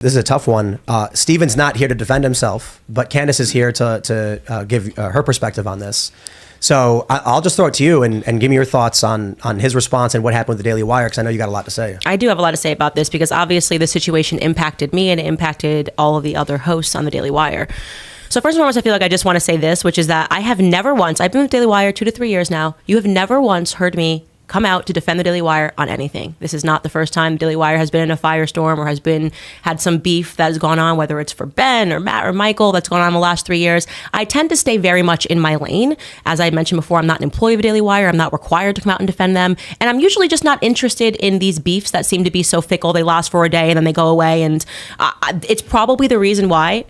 This is a tough one. Steven's not here to defend himself, but Candace is here to give her perspective on this. So I'll just throw it to you and give me your thoughts on his response and what happened with the Daily Wire, because I know you got a lot to say. I do have a lot to say about this because obviously the situation impacted me and it impacted all of the other hosts on the Daily Wire. So first and foremost, I feel like I just want to say this, which is that I have never once, I've been with Daily Wire 2 to 3 years now, you have never once heard me come out to defend the Daily Wire on anything. This is not the first time the Daily Wire has been in a firestorm or had some beef that has gone on, whether it's for Ben or Matt or Michael that's gone on the last 3 years. I tend to stay very much in my lane. As I mentioned before, I'm not an employee of the Daily Wire. I'm not required to come out and defend them. And I'm usually just not interested in these beefs that seem to be so fickle. They last for a day and then they go away. And it's probably the reason why,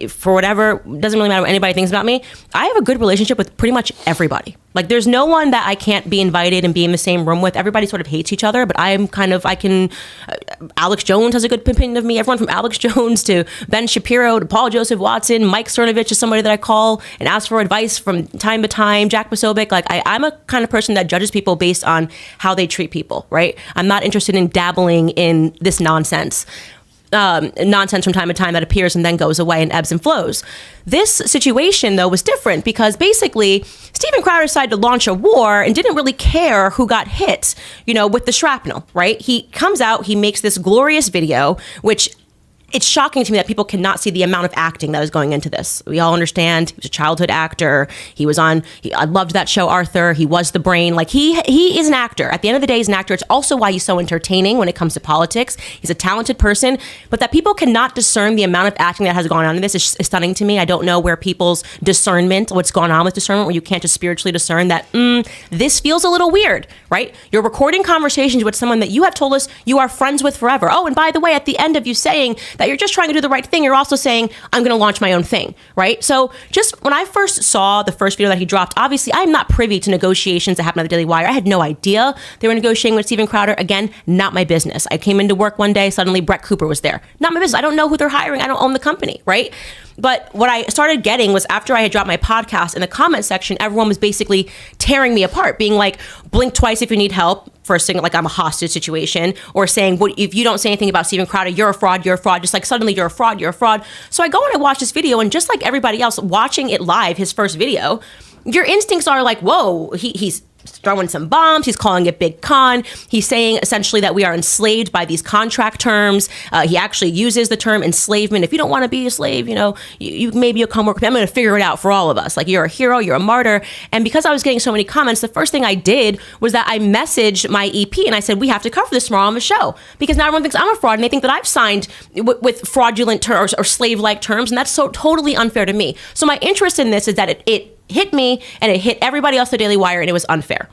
for whatever, doesn't really matter what anybody thinks about me, I have a good relationship with pretty much everybody. Like, there's no one that I can't be invited and be in the same room with. Everybody sort of hates each other, but Alex Jones has a good opinion of me. Everyone from Alex Jones to Ben Shapiro to Paul Joseph Watson, Mike Cernovich is somebody that I call and ask for advice from time to time, Jack Posobiec. Like, I'm a kind of person that judges people based on how they treat people, right? I'm not interested in dabbling in this nonsense from time to time that appears and then goes away and ebbs and flows. This situation, though, was different because basically Steven Crowder decided to launch a war and didn't really care who got hit, with the shrapnel, right? He comes out, he makes this glorious video, which it's shocking to me that people cannot see the amount of acting that is going into this. We all understand he was a childhood actor. I loved that show, Arthur. He was the brain. Like, he is an actor. At the end of the day, he's an actor. It's also why he's so entertaining when it comes to politics. He's a talented person, but that people cannot discern the amount of acting that has gone on in this is stunning to me. I don't know where people's discernment, what's gone on with discernment, where you can't just spiritually discern that this feels a little weird, right? You're recording conversations with someone that you have told us you are friends with forever. Oh, and by the way, at the end of you saying that you're just trying to do the right thing, you're also saying, I'm going to launch my own thing, right? So just when I first saw the first video that he dropped, obviously I'm not privy to negotiations that happened at the Daily Wire. I had no idea they were negotiating with Steven Crowder. Again, not my business. I came into work one day, suddenly Brett Cooper was there. Not my business. I don't know who they're hiring. I don't own the company, right? But what I started getting was after I had dropped my podcast, in the comment section, everyone was basically tearing me apart, being like, blink twice if you need help, for a single, like I'm a hostage situation, or saying, "What if you don't say anything about Steven Crowder, you're a fraud, just like suddenly you're a fraud. So I go and I watch this video, and just like everybody else watching it live, his first video, your instincts are like, whoa, he's throwing some bombs. He's calling it big con. He's saying essentially that we are enslaved by these contract terms. He actually uses the term enslavement. If you don't want to be a slave, maybe you'll come work with me. I'm going to figure it out for all of us. Like, you're a hero, you're a martyr. And because I was getting so many comments, the first thing I did was that I messaged my EP and I said, we have to cover this tomorrow on the show, because now everyone thinks I'm a fraud and they think that I've signed with fraudulent terms or slave-like terms. And that's so totally unfair to me. So my interest in this is that it hit me and it hit everybody else at the Daily Wire, and it was unfair.